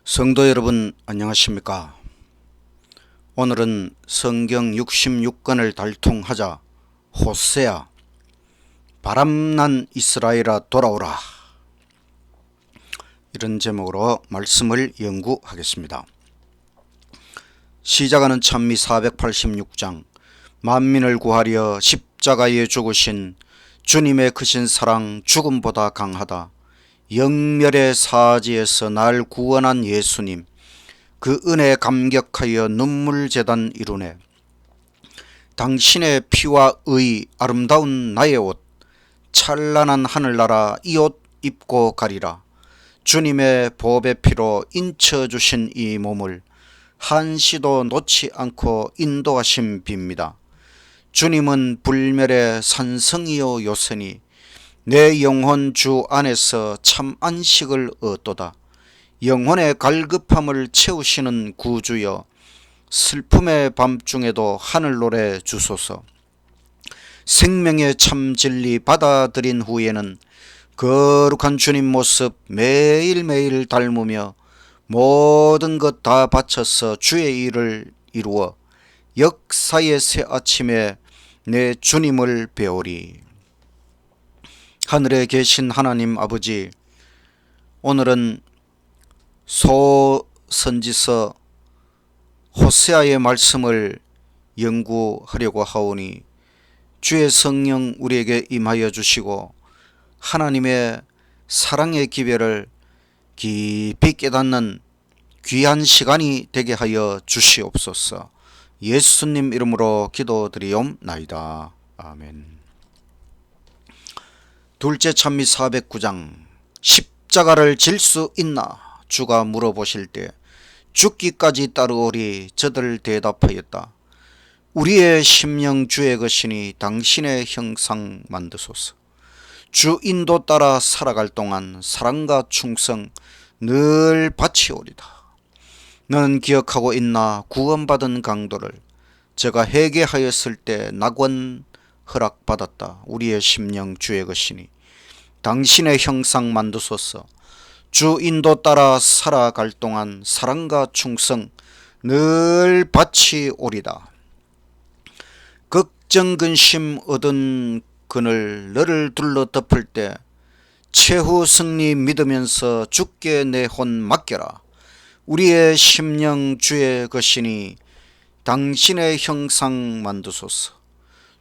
성도 여러분 안녕하십니까? 오늘은 성경 66권을 달통하자 호세아 바람난 이스라엘아 돌아오라, 이런 제목으로 말씀을 연구하겠습니다. 시작하는 찬미 486장. 만민을 구하려 십자가에 죽으신 주님의 크신 사랑 죽음보다 강하다. 영멸의 사지에서 날 구원한 예수님, 그 은혜에 감격하여 눈물재단 이루네. 당신의 피와 의 아름다운 나의 옷, 찬란한 하늘나라 이 옷 입고 가리라. 주님의 보배 피로 인쳐주신 이 몸을 한시도 놓지 않고 인도하심 빕니다. 주님은 불멸의 산성이요 요새니 내 영혼 주 안에서 참 안식을 얻도다. 영혼의 갈급함을 채우시는 구주여, 슬픔의 밤중에도 하늘 노래 주소서. 생명의 참 진리 받아들인 후에는 거룩한 주님 모습 매일매일 닮으며 모든 것 다 바쳐서 주의 일을 이루어 역사의 새 아침에 내 주님을 배우리. 하늘에 계신 하나님 아버지, 오늘은 소선지서 호세아의 말씀을 연구하려고 하오니 주의 성령 우리에게 임하여 주시고 하나님의 사랑의 기별을 깊이 깨닫는 귀한 시간이 되게 하여 주시옵소서. 예수님 이름으로 기도드리옵나이다. 아멘. 둘째 찬미 409장. 십자가를 질 수 있나? 주가 물어보실 때 죽기까지 따르오리 저들 대답하였다. 우리의 심령 주의 것이니 당신의 형상 만드소서. 주 인도 따라 살아갈 동안 사랑과 충성 늘 바치오리다. 너는 기억하고 있나? 구원받은 강도를 제가 회개하였을 때 낙원 허락받았다. 우리의 심령 주의 것이니 당신의 형상 만드소서. 주 인도 따라 살아갈 동안 사랑과 충성 늘 바치오리다. 걱정 근심 얻은 그늘 너를 둘러 덮을 때 최후 승리 믿으면서 주께 내 혼 맡겨라. 우리의 심령 주의 것이니 당신의 형상 만드소서.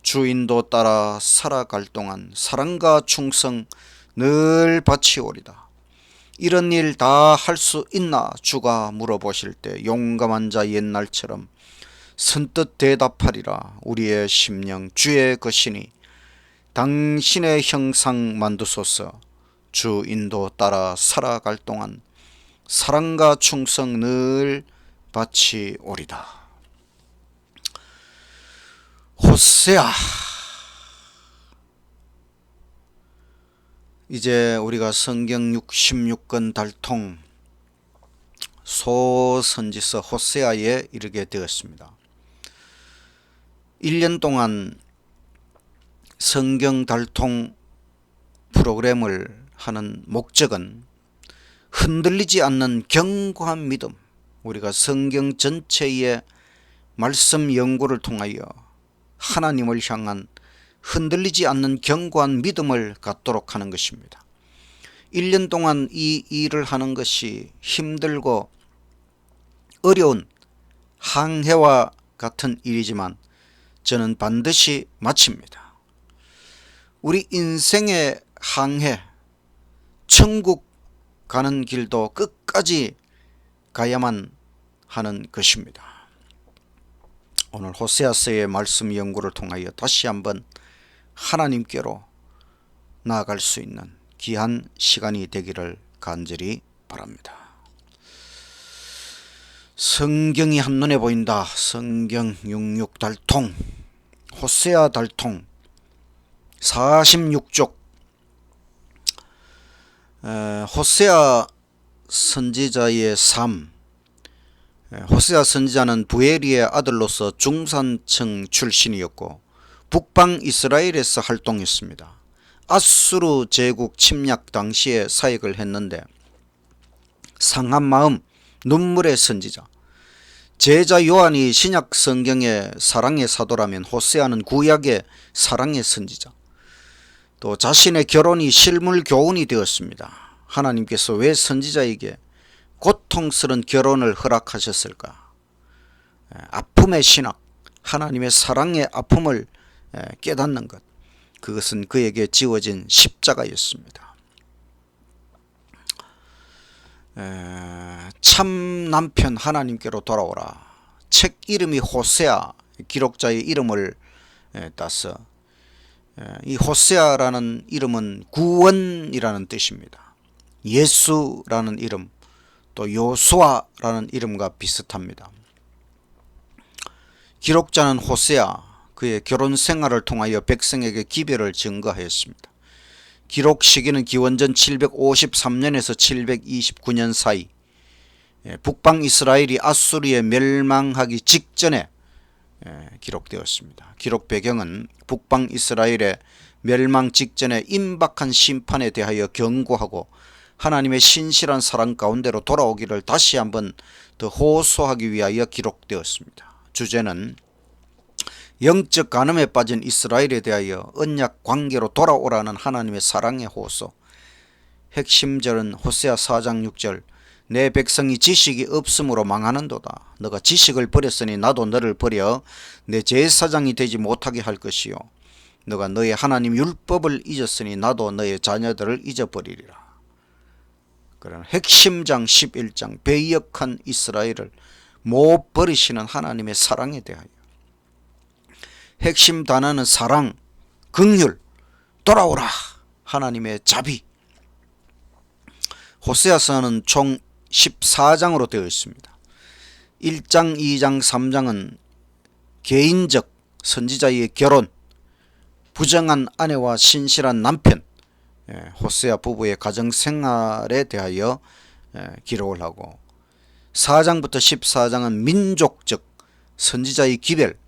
주 인도 따라 살아갈 동안 사랑과 충성 늘 바치오리다. 이런 일 다 할 수 있나? 주가 물어보실 때 용감한 자 옛날처럼 선뜻 대답하리라. 우리의 심령 주의 것이니 당신의 형상 만드소서. 주 인도 따라 살아갈 동안 사랑과 충성 늘 바치오리다. 호세아, 이제 우리가 성경 66권 달통 소선지서 호세아에 이르게 되었습니다. 1년 동안 성경 달통 프로그램을 하는 목적은 흔들리지 않는 견고한 믿음, 우리가 성경 전체의 말씀 연구를 통하여 하나님을 향한 흔들리지 않는 견고한 믿음을 갖도록 하는 것입니다. 1년 동안 이 일을 하는 것이 힘들고 어려운 항해와 같은 일이지만 저는 반드시 마칩니다. 우리 인생의 항해, 천국 가는 길도 끝까지 가야만 하는 것입니다. 오늘 호세아서의 말씀 연구를 통하여 다시 한번 하나님께로 나아갈 수 있는 귀한 시간이 되기를 간절히 바랍니다. 성경이 한눈에 보인다. 성경 66 달통, 호세아 달통 46쪽. 호세아 선지자의 삶. 호세아 선지자는 부에리의 아들로서 중산층 출신이었고 북방 이스라엘에서 활동했습니다. 아수르 제국 침략 당시에 사역을 했는데 상한 마음, 눈물의 선지자. 제자 요한이 신약 성경의 사랑의 사도라면 호세아는 구약의 사랑의 선지자. 또 자신의 결혼이 실물 교훈이 되었습니다. 하나님께서 왜 선지자에게 고통스러운 결혼을 허락하셨을까? 아픔의 신학, 하나님의 사랑의 아픔을 깨닫는 것, 그것은 그에게 지워진 십자가였습니다. 참 남편 하나님께로 돌아오라. 책 이름이 호세아, 기록자의 이름을 따서 이 호세아라는 이름은 구원이라는 뜻입니다. 예수라는 이름, 또 요수아라는 이름과 비슷합니다. 기록자는 호세아, 그의 결혼 생활을 통하여 백성에게 기별을 증거하였습니다. 기록 시기는 기원전 753년에서 729년 사이, 북방 이스라엘이 아수르에 멸망하기 직전에 기록되었습니다. 기록 배경은 북방 이스라엘의 멸망 직전에 임박한 심판에 대하여 경고하고 하나님의 신실한 사랑 가운데로 돌아오기를 다시 한번 더 호소하기 위하여 기록되었습니다. 주제는 영적 간음에 빠진 이스라엘에 대하여 언약 관계로 돌아오라는 하나님의 사랑의 호소. 핵심절은 호세아 4장 6절. 내 백성이 지식이 없으므로 망하는도다. 너가 지식을 버렸으니 나도 너를 버려 내 제사장이 되지 못하게 할 것이요. 너가 너의 하나님 율법을 잊었으니 나도 너의 자녀들을 잊어버리리라. 그런 핵심장 11장, 배역한 이스라엘을 못 버리시는 하나님의 사랑에 대하여. 핵심 단어는 사랑, 긍휼, 돌아오라, 하나님의 자비. 호세아서는 총 14장으로 되어 있습니다. 1장, 2장, 3장은 개인적 선지자의 결혼, 부정한 아내와 신실한 남편, 호세아 부부의 가정생활에 대하여 기록을 하고, 4장부터 14장은 민족적 선지자의 기별,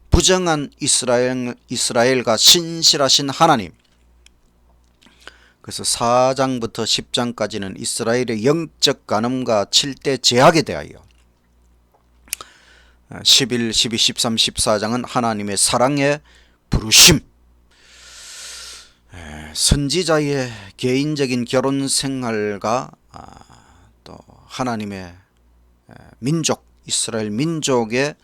부정한 이스라엘과 신실하신 하나님. 그래서 4장부터 10장까지는 이스라엘의 영적 간음과 7대 제약에 대하여, 11, 12, 13, 14장은 하나님의 사랑의 부르심, 선지자의 개인적인 결혼 생활과 또 하나님의 민족, 이스라엘 민족의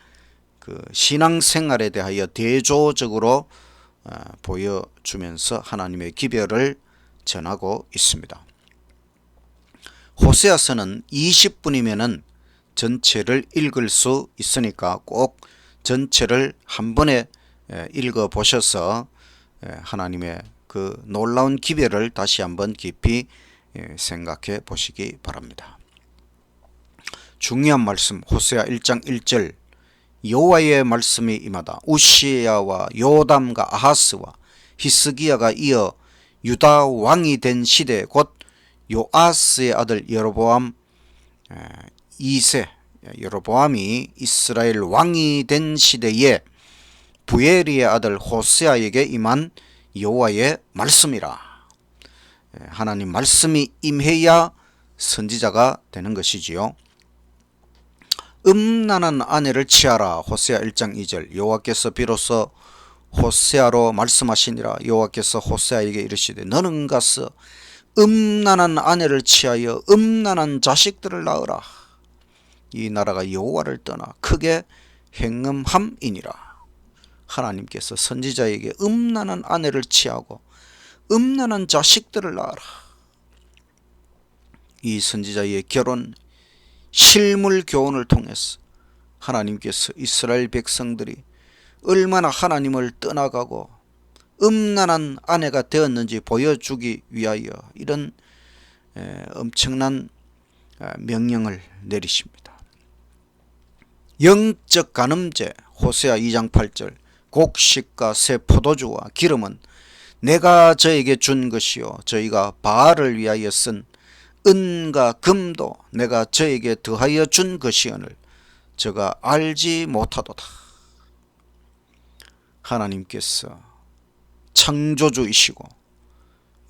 그 신앙생활에 대하여 대조적으로 보여주면서 하나님의 기별을 전하고 있습니다. 호세아서는 20분이면은 전체를 읽을 수 있으니까 꼭 전체를 한 번에 읽어 보셔서 하나님의 그 놀라운 기별을 다시 한번 깊이 생각해 보시기 바랍니다. 중요한 말씀, 호세아 1장 1절. 여호와의 말씀이 임하다. 우시야와 요담과 아하스와 히스기야가 이어 유다 왕이 된 시대, 곧 요아스의 아들 여로보암 2세, 여로보암이 이스라엘 왕이 된 시대에 부엘리의 아들 호세아에게 임한 여호와의 말씀이라. 하나님 말씀이 임해야 선지자가 되는 것이지요. 음란한 아내를 취하라. 호세아 1장 2절. 여호와께서 비로소 호세아로 말씀하시니라. 여호와께서 호세아에게 이르시되 너는 가서 음란한 아내를 취하여 음란한 자식들을 낳으라. 이 나라가 여호와를 떠나 크게 행음함이니라. 하나님께서 선지자에게 음란한 아내를 취하고 음란한 자식들을 낳아라. 이 선지자의 결혼 실물 교훈을 통해서 하나님께서 이스라엘 백성들이 얼마나 하나님을 떠나가고 음란한 아내가 되었는지 보여주기 위하여 이런 엄청난 명령을 내리십니다. 영적 간음죄, 호세아 2장 8절. 곡식과 새 포도주와 기름은 내가 저에게 준 것이요 저희가 바알을 위하여 쓴 은과 금도 내가 저에게 더하여 준 것이오늘 저가 알지 못하도다. 하나님께서 창조주이시고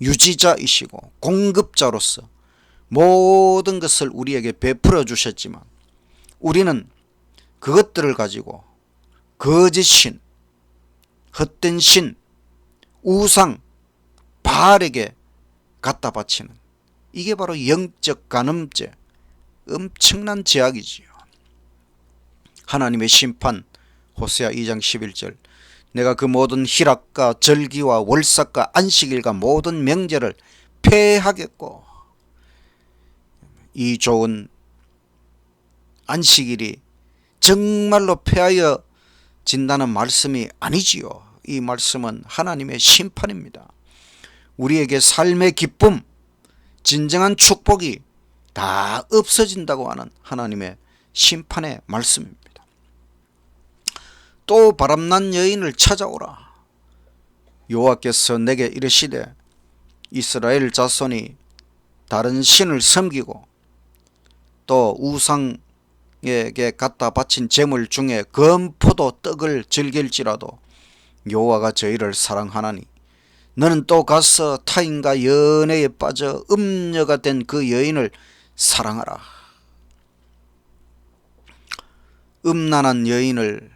유지자이시고 공급자로서 모든 것을 우리에게 베풀어 주셨지만 우리는 그것들을 가지고 거짓신, 헛된 신, 우상, 바알에게 갖다 바치는, 이게 바로 영적 간음죄, 엄청난 죄악이지요. 하나님의 심판, 호세아 2장 11절, 내가 그 모든 희락과 절기와 월삭과 안식일과 모든 명제를 폐하겠고, 이 좋은 안식일이 정말로 폐하여진다는 말씀이 아니지요. 이 말씀은 하나님의 심판입니다. 우리에게 삶의 기쁨, 진정한 축복이 다 없어진다고 하는 하나님의 심판의 말씀입니다. 또 바람난 여인을 찾아오라. 여호와께서 내게 이르시되 이스라엘 자손이 다른 신을 섬기고 또 우상에게 갖다 바친 제물 중에 검포도 떡을 즐길지라도 여호와가 저희를 사랑하나니 너는 또 가서 타인과 연애에 빠져 음녀가 된 그 여인을 사랑하라. 음란한 여인을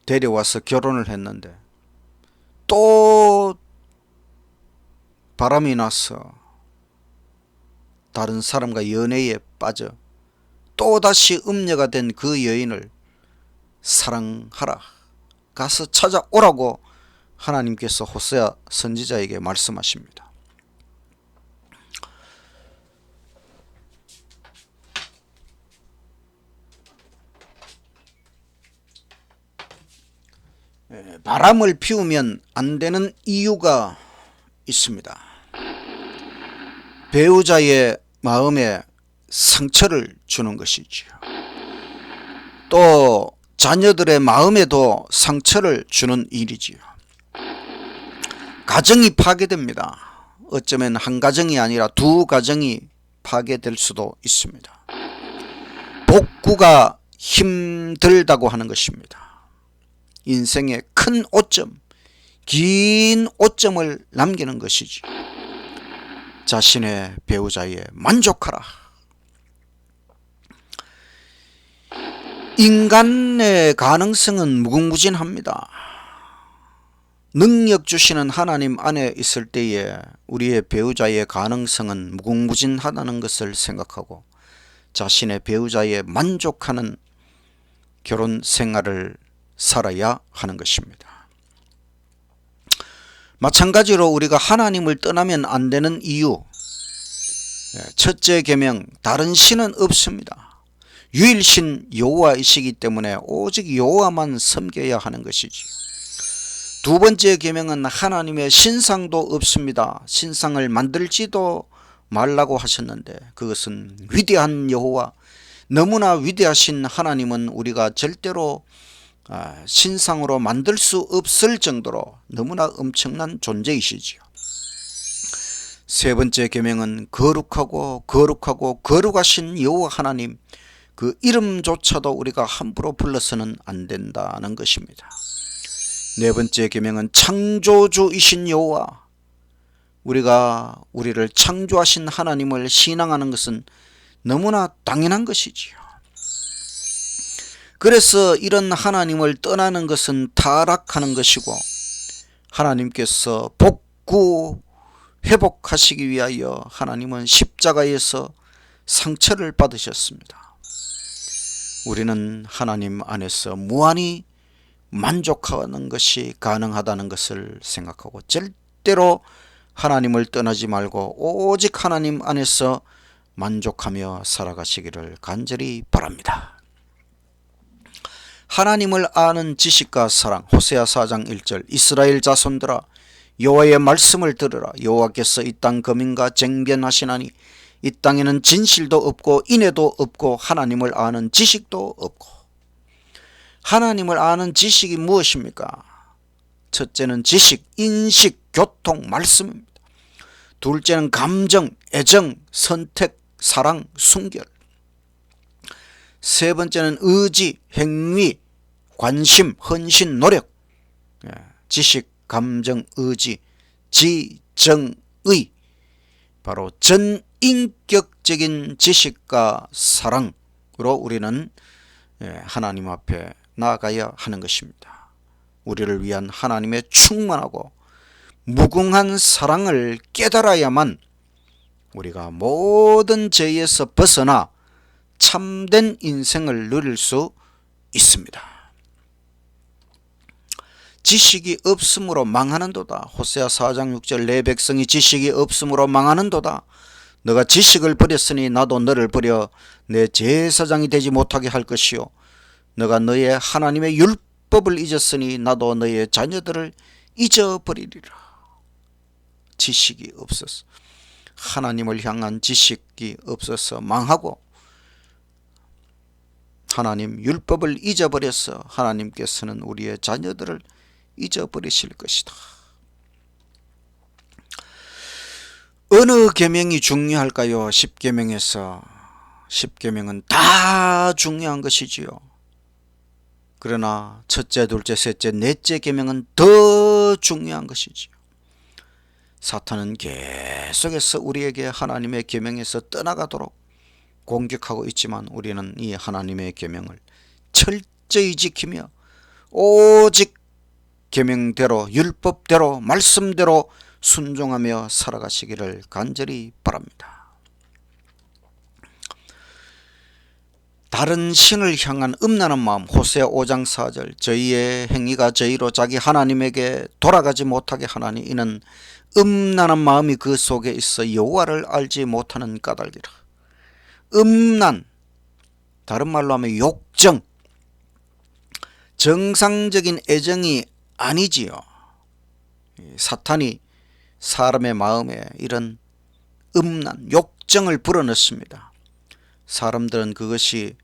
데려와서 결혼을 했는데 또 바람이 나서 다른 사람과 연애에 빠져 또다시 음녀가 된 그 여인을 사랑하라. 가서 찾아오라고 하나님께서 호세아 선지자에게 말씀하십니다. 바람을 피우면 안 되는 이유가 있습니다. 배우자의 마음에 상처를 주는 것이지요. 또 자녀들의 마음에도 상처를 주는 일이지요. 가정이 파괴됩니다. 어쩌면 한 가정이 아니라 두 가정이 파괴될 수도 있습니다. 복구가 힘들다고 하는 것입니다. 인생의 큰 오점, 긴 오점을 남기는 것이지. 자신의 배우자에 만족하라. 인간의 가능성은 무궁무진합니다. 능력 주시는 하나님 안에 있을 때에 우리의 배우자의 가능성은 무궁무진하다는 것을 생각하고 자신의 배우자에 만족하는 결혼 생활을 살아야 하는 것입니다. 마찬가지로 우리가 하나님을 떠나면 안 되는 이유, 첫째 계명, 다른 신은 없습니다. 유일신 여호와이시기 때문에 오직 여호와만 섬겨야 하는 것이지요. 두 번째 계명은 하나님의 신상도 없습니다. 신상을 만들지도 말라고 하셨는데 그것은 위대한 여호와, 너무나 위대하신 하나님은 우리가 절대로 신상으로 만들 수 없을 정도로 너무나 엄청난 존재이시지요. 세 번째 계명은 거룩하고 거룩하신 여호와 하나님, 그 이름조차도 우리가 함부로 불러서는 안 된다는 것입니다. 네 번째 계명은 창조주이신 여호와, 우리가 우리를 창조하신 하나님을 신앙하는 것은 너무나 당연한 것이지요. 그래서 이런 하나님을 떠나는 것은 타락하는 것이고 하나님께서 복구 회복하시기 위하여 하나님은 십자가에서 상처를 받으셨습니다. 우리는 하나님 안에서 무한히 만족하는 것이 가능하다는 것을 생각하고 절대로 하나님을 떠나지 말고 오직 하나님 안에서 만족하며 살아가시기를 간절히 바랍니다. 하나님을 아는 지식과 사랑, 호세아 4장 1절, 이스라엘 자손들아 여호와의 말씀을 들으라. 여호와께서 이 땅 거민과 쟁변하시나니 이 땅에는 진실도 없고 인애도 없고 하나님을 아는 지식도 없고. 하나님을 아는 지식이 무엇입니까? 첫째는 지식, 인식, 교통, 말씀입니다. 둘째는 감정, 애정, 선택, 사랑, 순결. 세 번째는 의지, 행위, 관심, 헌신, 노력. 지식, 감정, 의지, 지, 정, 의. 바로 전인격적인 지식과 사랑으로 우리는 하나님 앞에 나아가야 하는 것입니다. 우리를 위한 하나님의 충만하고 무궁한 사랑을 깨달아야만 우리가 모든 죄에서 벗어나 참된 인생을 누릴 수 있습니다. 지식이 없으므로 망하는도다. 호세아 4장 6절 내 백성이 지식이 없으므로 망하는도다. 너가 지식을 버렸으니 나도 너를 버려 내 제사장이 되지 못하게 할 것이요 너가 너의 하나님의 율법을 잊었으니 나도 너의 자녀들을 잊어버리리라. 지식이 없어서, 하나님을 향한 지식이 없어서 망하고 하나님 율법을 잊어버려서 하나님께서는 우리의 자녀들을 잊어버리실 것이다. 어느 계명이 중요할까요? 10계명에서 10계명은 다 중요한 것이지요. 그러나 첫째, 둘째, 셋째, 넷째 계명은 더 중요한 것이지요. 사탄은 계속해서 우리에게 하나님의 계명에서 떠나가도록 공격하고 있지만 우리는 이 하나님의 계명을 철저히 지키며 오직 계명대로 율법대로 말씀대로 순종하며 살아가시기를 간절히 바랍니다. 다른 신을 향한 음란한 마음, 호세아 5장 4절 저희의 행위가 저희로 자기 하나님에게 돌아가지 못하게 하나니 이는 음란한 마음이 그 속에 있어 여호와를 알지 못하는 까닭이라. 음란, 다른 말로 하면 욕정, 정상적인 애정이 아니지요. 사탄이 사람의 마음에 이런 음란, 욕정을 불어넣습니다. 사람들은 그것이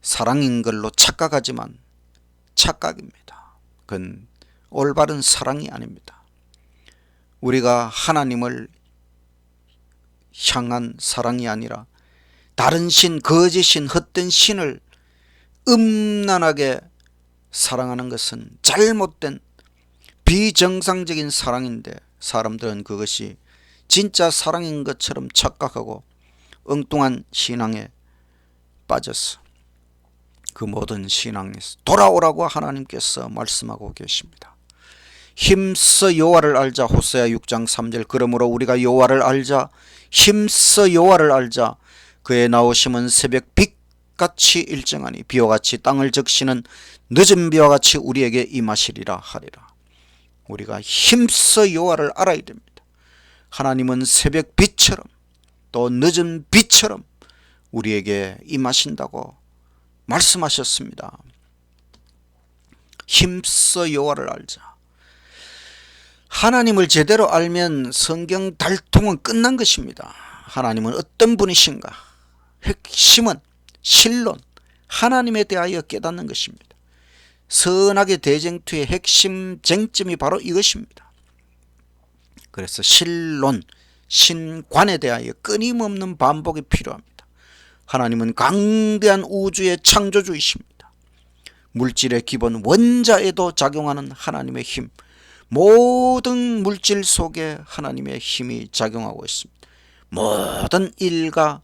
사랑인 걸로 착각하지만 착각입니다. 그건 올바른 사랑이 아닙니다. 우리가 하나님을 향한 사랑이 아니라 다른 신, 거짓신, 헛된 신을 음란하게 사랑하는 것은 잘못된 비정상적인 사랑인데 사람들은 그것이 진짜 사랑인 것처럼 착각하고 엉뚱한 신앙에 빠져서 그 모든 신앙에서 돌아오라고 하나님께서 말씀하고 계십니다. 힘써 여호와를 알자. 호세아 6장 3절 그러므로 우리가 여호와를 알자. 힘써 여호와를 알자. 그의 나오심은 새벽 빛같이 일정하니 비와 같이 땅을 적시는 늦은 비와 같이 우리에게 임하시리라 하리라. 우리가 힘써 여호와를 알아야 됩니다. 하나님은 새벽 빛처럼 또 늦은 비처럼 우리에게 임하신다고 말씀하셨습니다. 힘써 여호와를 알자. 하나님을 제대로 알면 성경 달통은 끝난 것입니다. 하나님은 어떤 분이신가? 핵심은 신론, 하나님에 대하여 깨닫는 것입니다. 선악의 대쟁투의 핵심 쟁점이 바로 이것입니다. 그래서 신론, 신관에 대하여 끊임없는 반복이 필요합니다. 하나님은 강대한 우주의 창조주이십니다. 물질의 기본 원자에도 작용하는 하나님의 힘, 모든 물질 속에 하나님의 힘이 작용하고 있습니다. 모든 일과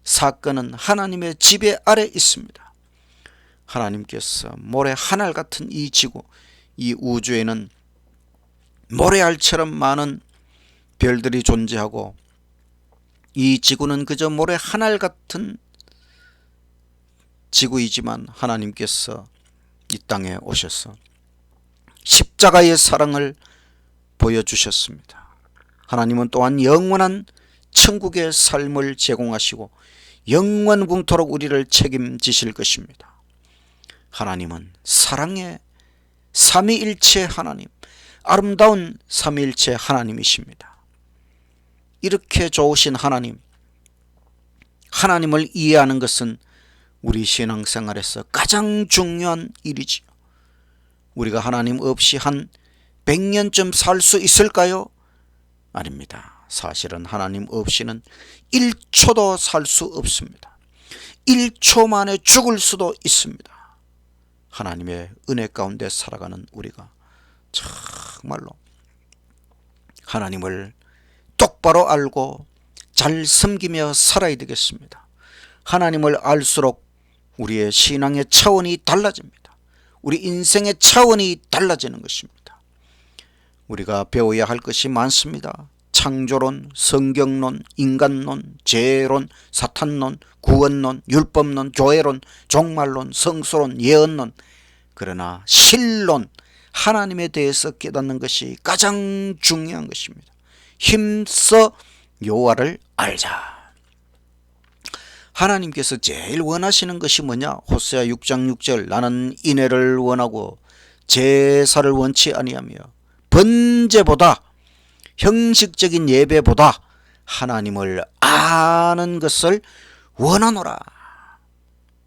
사건은 하나님의 지배 아래 있습니다. 하나님께서 모래 하늘 같은 이 지구, 이 우주에는 모래알처럼 많은 별들이 존재하고 이 지구는 그저 모래 하늘 같은 지구이지만 하나님께서 이 땅에 오셔서 십자가의 사랑을 보여주셨습니다. 하나님은 또한 영원한 천국의 삶을 제공하시고 영원궁토록 우리를 책임지실 것입니다. 하나님은 사랑의 삼위일체 하나님, 아름다운 삼위일체 하나님이십니다. 이렇게 좋으신 하나님, 하나님을 이해하는 것은 우리 신앙생활에서 가장 중요한 일이지요. 우리가 하나님 없이 한 100년쯤 살 수 있을까요? 아닙니다. 사실은 하나님 없이는 1초도 살 수 없습니다. 1초 만에 죽을 수도 있습니다. 하나님의 은혜 가운데 살아가는 우리가 정말로 하나님을 똑바로 알고 잘 섬기며 살아야 되겠습니다. 하나님을 알수록 우리의 신앙의 차원이 달라집니다. 우리 인생의 차원이 달라지는 것입니다. 우리가 배워야 할 것이 많습니다. 창조론, 성경론, 인간론, 죄론, 사탄론, 구원론, 율법론, 교회론, 종말론, 성소론, 예언론, 그러나 신론, 하나님에 대해서 깨닫는 것이 가장 중요한 것입니다. 힘써 여호와를 알자. 하나님께서 제일 원하시는 것이 뭐냐? 호세아 6장 6절, 나는 인애를 원하고 제사를 원치 아니하며 번제보다, 형식적인 예배보다 하나님을 아는 것을 원하노라.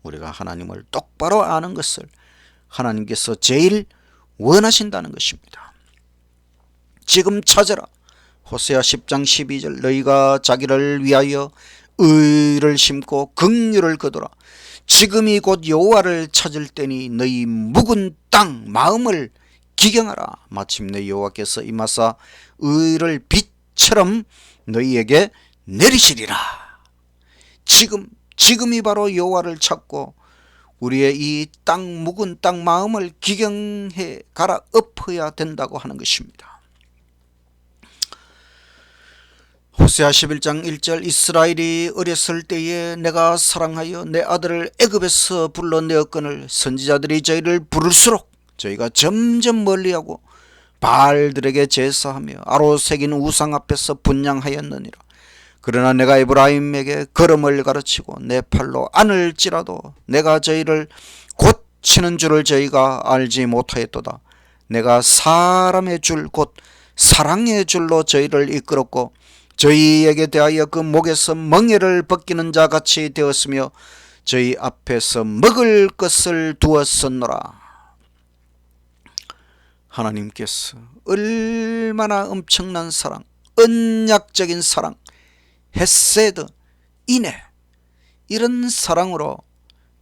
우리가 하나님을 똑바로 아는 것을 하나님께서 제일 원하신다는 것입니다. 지금 찾아라. 호세아 10장 12절, 너희가 자기를 위하여 의를 심고 긍휼을 거두라. 지금이 곧 여호와를 찾을 때니 너희 묵은 땅 마음을 기경하라. 마침내 여호와께서 임하사 의를 빛처럼 너희에게 내리시리라. 지금이 바로 여호와를 찾고 우리의 이 땅 묵은 땅 마음을 기경해 갈아 엎어야 된다고 하는 것입니다. 호세아 11장 1절, 이스라엘이 어렸을 때에 내가 사랑하여 내 아들을 애굽에서 불러내었거늘 선지자들이 저희를 부를수록 저희가 점점 멀리하고 바알들에게 제사하며 아로 새긴 우상 앞에서 분향하였느니라. 그러나 내가 에브라임에게 걸음을 가르치고 내 팔로 안을지라도 내가 저희를 고치는 줄을 저희가 알지 못하였도다. 내가 사람의 줄 곧 사랑의 줄로 저희를 이끌었고 저희에게 대하여 그 목에서 멍에를 벗기는 자 같이 되었으며 저희 앞에서 먹을 것을 두었었노라. 하나님께서 얼마나 엄청난 사랑, 언약적인 사랑, 헤세드, 인애, 이런 사랑으로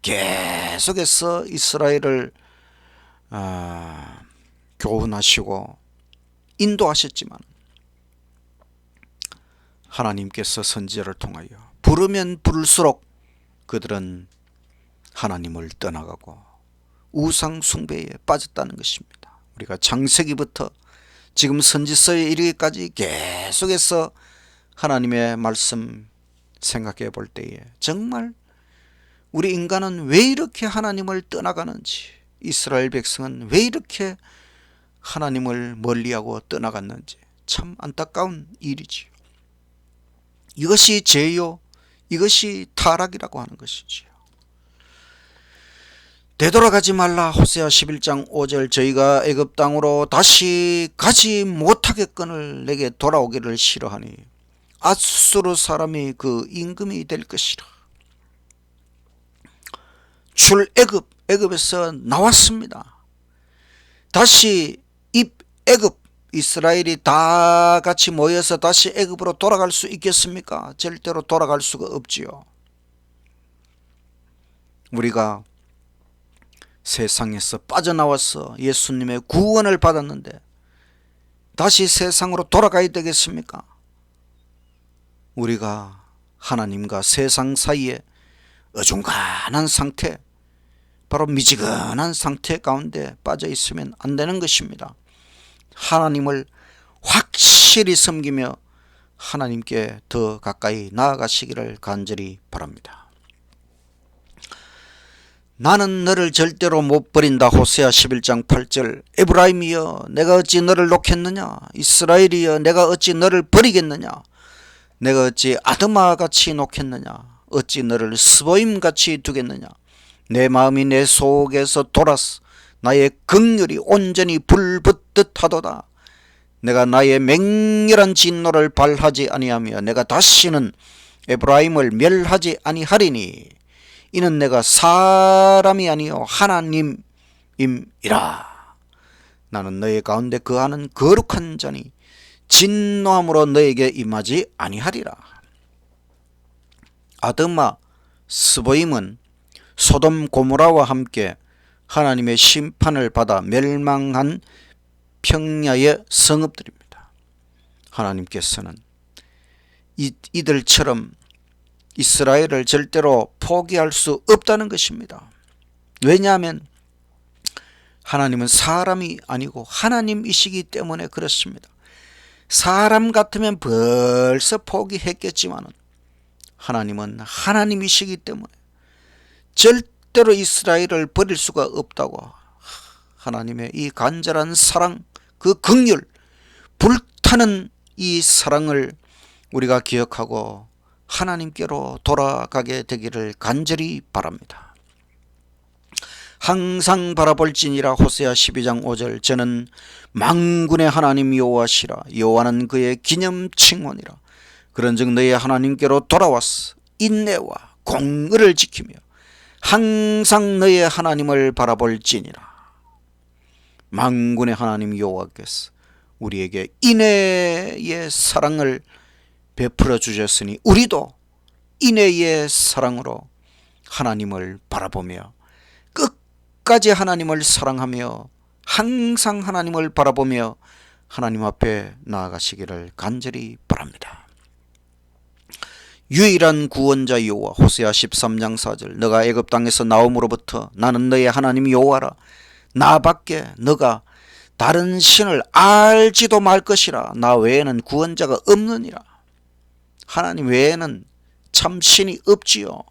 계속해서 이스라엘을 교훈하시고 인도하셨지만 하나님께서 선지자를 통하여 부르면 부를수록 그들은 하나님을 떠나가고 우상 숭배에 빠졌다는 것입니다. 우리가 창세기부터 지금 선지서에 이르기까지 계속해서 하나님의 말씀 생각해 볼 때에 정말 우리 인간은 왜 이렇게 하나님을 떠나가는지, 이스라엘 백성은 왜 이렇게 하나님을 멀리하고 떠나갔는지 참 안타까운 일이지요. 이것이 죄요, 이것이 타락이라고 하는 것이지요. 되돌아가지 말라. 호세아 11장 5절, 저희가 애굽 땅으로 다시 가지 못하겠거늘 내게 돌아오기를 싫어하니 앗수르 사람이 그 임금이 될 것이라. 애굽에서 나왔습니다. 다시 애굽, 이스라엘이 다 같이 모여서 다시 애굽으로 돌아갈 수 있겠습니까? 절대로 돌아갈 수가 없지요. 우리가 세상에서 빠져나와서 예수님의 구원을 받았는데 다시 세상으로 돌아가야 되겠습니까? 우리가 하나님과 세상 사이에 어중간한 상태, 바로 미지근한 상태 가운데 빠져 있으면 안 되는 것입니다. 하나님을 확실히 섬기며 하나님께 더 가까이 나아가시기를 간절히 바랍니다. 나는 너를 절대로 못 버린다. 호세아 11장 8절, 에브라임이여 내가 어찌 너를 놓겠느냐, 이스라엘이여 내가 어찌 너를 버리겠느냐, 내가 어찌 아드마같이 놓겠느냐, 어찌 너를 스보임같이 두겠느냐. 내 마음이 내 속에서 돌아서 나의 긍휼이 온전히 불붙듯 하도다. 내가 나의 맹렬한 진노를 발하지 아니하며 내가 다시는 에브라임을 멸하지 아니하리니 이는 내가 사람이 아니요 하나님임이라. 나는 너희 가운데 거하는 거룩한 자니 진노함으로 너에게 임하지 아니하리라. 아드마, 스보임은 소돔 고모라와 함께 하나님의 심판을 받아 멸망한 평야의 성읍들입니다. 하나님께서는 이들처럼 이스라엘을 절대로 포기할 수 없다는 것입니다. 왜냐하면 하나님은 사람이 아니고 하나님이시기 때문에 그렇습니다. 사람 같으면 벌써 포기했겠지만 하나님은 하나님이시기 때문에 절대로 이스라엘을 버릴 수가 없다고 하나님의 이 간절한 사랑, 그 긍휼, 불타는 이 사랑을 우리가 기억하고 하나님께로 돌아가게 되기를 간절히 바랍니다. 항상 바라볼지니라. 호세아 12장 5절. 저는 만군의 하나님 여호와시라. 여호와는 그의 기념칭원이라. 그런즉 너희 하나님께로 돌아와서 인내와 공의를 지키며 항상 너희 하나님을 바라볼지니라. 만군의 하나님 여호와께서 우리에게 인애의 사랑을 베풀어 주셨으니 우리도 인애의 사랑으로 하나님을 바라보며 끝까지 하나님을 사랑하며 항상 하나님을 바라보며 하나님 앞에 나아가시기를 간절히 바랍니다. 유일한 구원자 여호와. 호세아 13장 4절. 너가 애굽 땅에서 나옴으로부터 나는 너의 하나님 여호와라. 나밖에 너가 다른 신을 알지도 말 것이라. 나 외에는 구원자가 없느니라. 하나님 외에는 참 신이 없지요.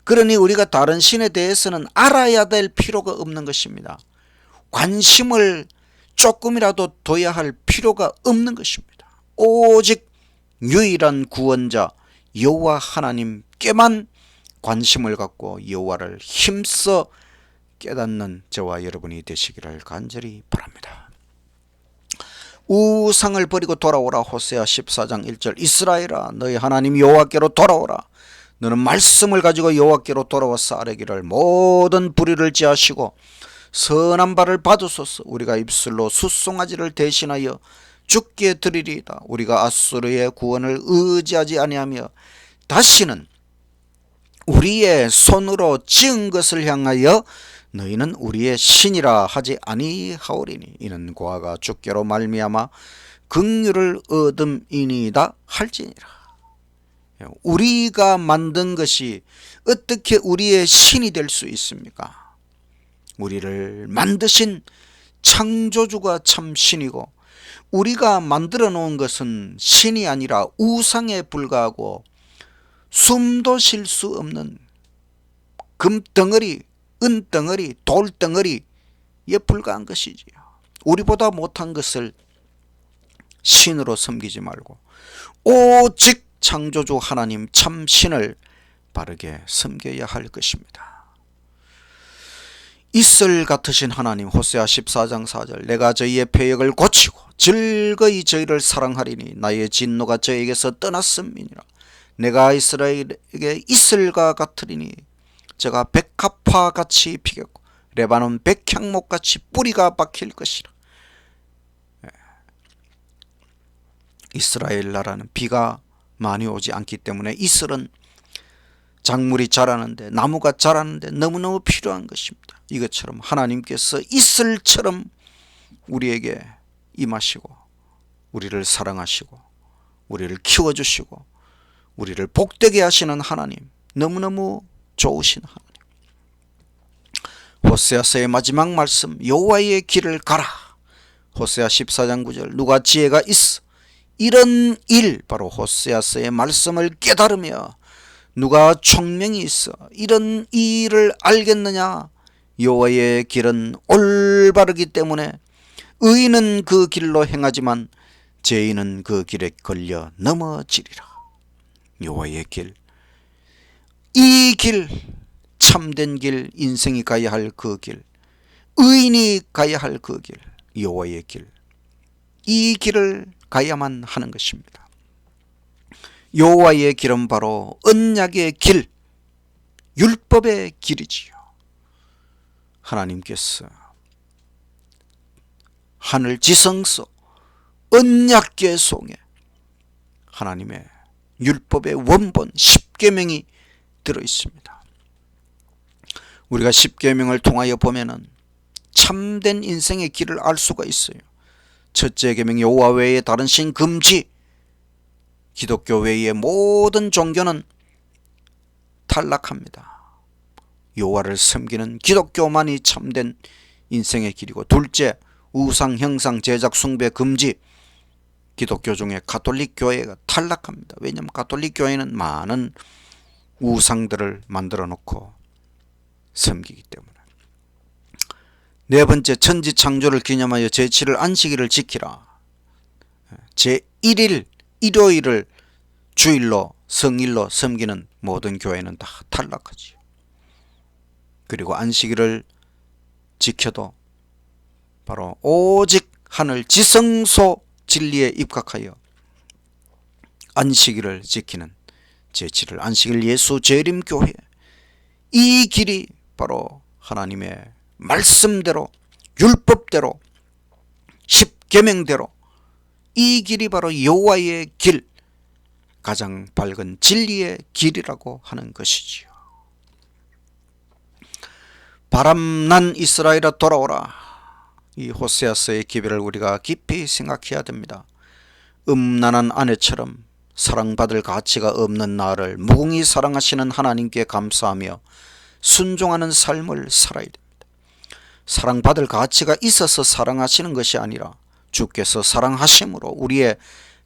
그러니 우리가 다른 신에 대해서는 알아야 될 필요가 없는 것입니다. 관심을 조금이라도 둬야 할 필요가 없는 것입니다. 오직 유일한 구원자 여호와 하나님께만 관심을 갖고 여호와를 힘써 깨닫는 저와 여러분이 되시기를 간절히 바랍니다. 우상을 버리고 돌아오라. 호세아 14장 1절. 이스라엘아 너희 하나님 여호와께로 돌아오라. 너는 말씀을 가지고 여호와께로 돌아와서 아뢰기를 모든 불의를 제하시고 선한 바를 받으소서. 우리가 입술로 숫송아지를 대신하여 죽게 드리리이다. 우리가 아수르의 구원을 의지하지 아니하며 다시는 우리의 손으로 지은 것을 향하여 너희는 우리의 신이라 하지 아니하오리니 이는 고아가 주께로 말미암아 긍휼을 얻음이니이다 할지니라. 우리가 만든 것이 어떻게 우리의 신이 될 수 있습니까? 우리를 만드신 창조주가 참 신이고 우리가 만들어 놓은 것은 신이 아니라 우상에 불과하고 숨도 쉴 수 없는 금덩어리, 은덩어리, 돌덩어리에 불과한 것이지요. 우리보다 못한 것을 신으로 섬기지 말고 오직 창조주 하나님 참 신을 바르게 섬겨야 할 것입니다. 이슬 같으신 하나님. 호세아 14장 4절. 내가 저희의 패역을 고치고 즐거이 저희를 사랑하리니 나의 진노가 저에게서 떠났음이니라. 내가 이스라엘에게 이슬과 같으리니 저가 백합화같이 피겠고 레바논 백향목같이 뿌리가 박힐 것이라. 이스라엘 나라는 비가 많이 오지 않기 때문에 이슬은 작물이 자라는데 나무가 자라는데 너무너무 필요한 것입니다. 이것처럼 하나님께서 이슬처럼 우리에게 임하시고 우리를 사랑하시고 우리를 키워주시고 우리를 복되게 하시는 하나님, 너무너무 좋으신 하나님. 호세아서의 마지막 말씀, 여호와의 길을 가라. 호세아 14장 9절. 누가 지혜가 있어 이런 일, 바로 호세아서의 말씀을 깨달으며 누가 총명이 있어 이런 일을 알겠느냐. 여호와의 길은 올바르기 때문에 의인은 그 길로 행하지만 죄인은 그 길에 걸려 넘어지리라. 여호와의 길, 이 길, 참된 길, 인생이 가야 할 그 길, 의인이 가야 할 그 길, 여호와의 길, 이 길을 가야만 하는 것입니다. 여호와의 길은 바로 언약의 길, 율법의 길이지요. 하나님께서 하늘 지성소 언약궤송에 하나님의 율법의 원본 10계명이 들어있습니다. 우리가 10계명을 통하여 보면은 참된 인생의 길을 알 수가 있어요. 첫째 계명 여호와 외에 다른 신 금지, 기독교 외의 모든 종교는 탈락합니다. 여호와를 섬기는 기독교만이 참된 인생의 길이고, 둘째, 우상 형상 제작 숭배 금지. 기독교 중에 가톨릭 교회가 탈락합니다. 왜냐하면 가톨릭 교회는 많은 우상들을 만들어 놓고 섬기기 때문에. 네 번째, 천지 창조를 기념하여 제7일 안식일을 지키라. 제1일 일요일을 주일로 성일로 섬기는 모든 교회는 다 탈락하지요. 그리고 안식일을 지켜도 바로 오직 하늘 지성소 진리에 입각하여 안식일을 지키는 제7일 안식일 예수 재림교회, 이 길이 바로 하나님의 말씀대로 율법대로 십계명대로 이 길이 바로 여호와의 길, 가장 밝은 진리의 길이라고 하는 것이지요. 바람난 이스라엘아 돌아오라. 이 호세아서의 기별을 우리가 깊이 생각해야 됩니다. 음란한 아내처럼 사랑받을 가치가 없는 나를 무궁히 사랑하시는 하나님께 감사하며 순종하는 삶을 살아야 됩니다. 사랑받을 가치가 있어서 사랑하시는 것이 아니라 주께서 사랑하심으로 우리의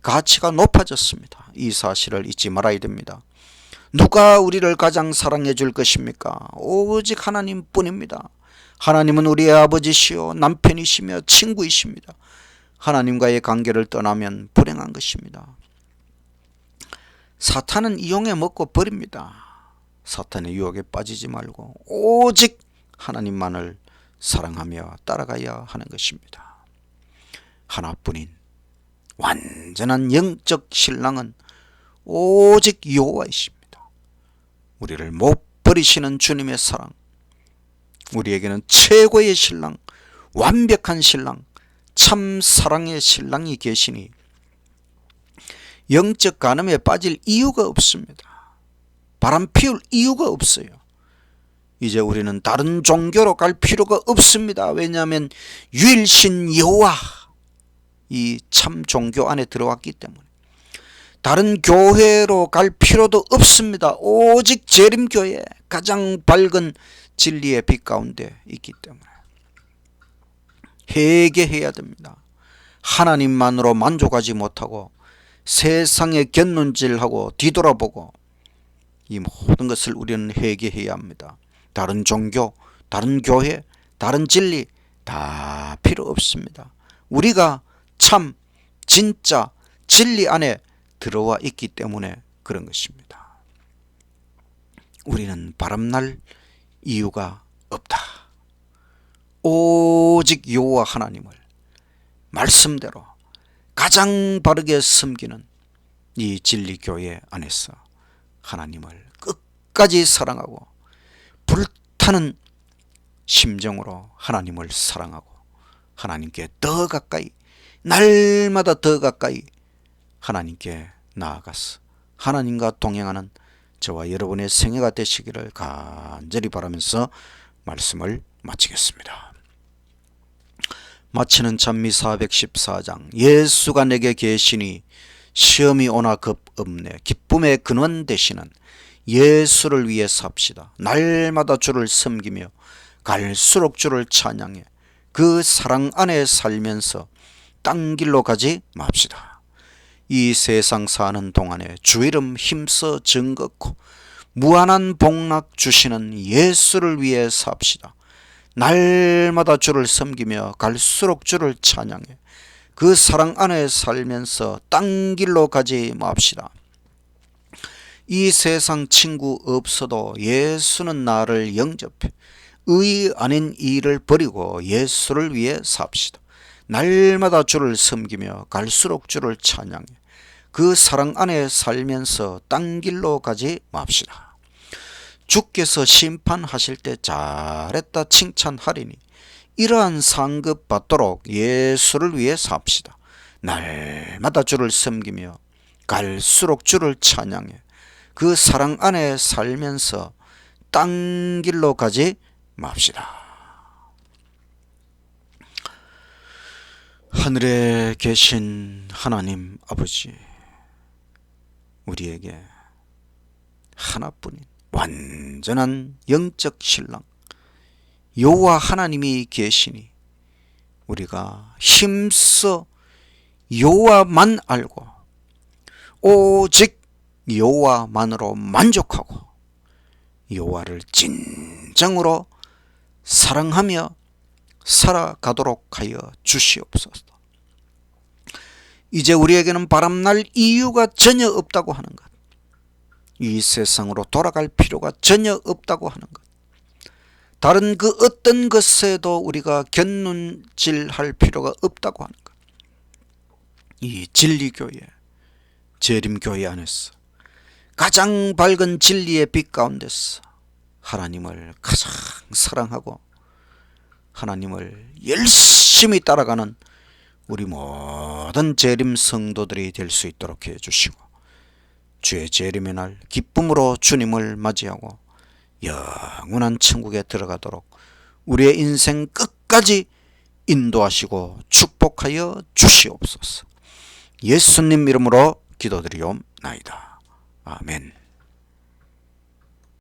가치가 높아졌습니다. 이 사실을 잊지 말아야 됩니다. 누가 우리를 가장 사랑해 줄 것입니까? 오직 하나님뿐입니다. 하나님은 우리의 아버지시요 남편이시며 친구이십니다. 하나님과의 관계를 떠나면 불행한 것입니다. 사탄은 이용해 먹고 버립니다. 사탄의 유혹에 빠지지 말고 오직 하나님만을 사랑하며 따라가야 하는 것입니다. 하나뿐인 완전한 영적 신랑은 오직 여호와이십니다. 우리를 못 버리시는 주님의 사랑, 우리에게는 최고의 신랑, 완벽한 신랑, 참 사랑의 신랑이 계시니 영적 간음에 빠질 이유가 없습니다. 바람 피울 이유가 없어요. 이제 우리는 다른 종교로 갈 필요가 없습니다. 왜냐하면 유일신 여호와, 이 참 종교 안에 들어왔기 때문에. 다른 교회로 갈 필요도 없습니다. 오직 재림교회, 가장 밝은 진리의 빛 가운데 있기 때문에. 회개해야 됩니다. 하나님만으로 만족하지 못하고 세상에 곁눈질하고 뒤돌아보고 이 모든 것을 우리는 회개해야 합니다. 다른 종교, 다른 교회, 다른 진리 다 필요 없습니다. 우리가 참 진짜 진리 안에 들어와 있기 때문에 그런 것입니다. 우리는 바람날 이유가 없다. 오직 여호와 하나님을 말씀대로 가장 바르게 섬기는 이 진리교회 안에서 하나님을 끝까지 사랑하고 불타는 심정으로 하나님을 사랑하고 하나님께 더 가까이, 날마다 더 가까이 하나님께 나아가서 하나님과 동행하는 저와 여러분의 생애가 되시기를 간절히 바라면서 말씀을 마치겠습니다. 마치는 찬미 414장. 예수가 내게 계시니 시험이 오나 겁 없네. 기쁨의 근원 되시는 예수를 위해 삽시다. 날마다 주를 섬기며 갈수록 주를 찬양해 그 사랑 안에 살면서 딴 길로 가지 맙시다. 이 세상 사는 동안에 주 이름 힘써 증거코 무한한 복락 주시는 예수를 위해 삽시다. 날마다 주를 섬기며 갈수록 주를 찬양해 그 사랑 안에 살면서 딴 길로 가지 맙시다. 이 세상 친구 없어도 예수는 나를 영접해 의 아닌 일을 버리고 예수를 위해 삽시다. 날마다 주를 섬기며 갈수록 주를 찬양해 그 사랑 안에 살면서 딴 길로 가지 맙시다. 주께서 심판하실 때 잘했다 칭찬하리니 이러한 상급 받도록 예수를 위해 삽시다. 날마다 주를 섬기며 갈수록 주를 찬양해 그 사랑 안에 살면서 딴 길로 가지 맙시다. 하늘에 계신 하나님 아버지, 우리에게 하나뿐인 완전한 영적 신랑 여호와 하나님이 계시니 우리가 힘써 여호와만 알고 오직 여호와만으로 만족하고 여호와를 진정으로 사랑하며 살아가도록 하여 주시옵소서. 이제 우리에게는 바람날 이유가 전혀 없다고 하는 것, 이 세상으로 돌아갈 필요가 전혀 없다고 하는 것, 다른 그 어떤 것에도 우리가 견눈질할 필요가 없다고 하는 것, 이 진리교회, 재림교회 안에서 가장 밝은 진리의 빛 가운데서 하나님을 가장 사랑하고 하나님을 열심히 따라가는 우리 모든 재림 성도들이 될 수 있도록 해주시고, 주의 재림의 날 기쁨으로 주님을 맞이하고 영원한 천국에 들어가도록 우리의 인생 끝까지 인도하시고 축복하여 주시옵소서. 예수님 이름으로 기도드리옵나이다. 아멘.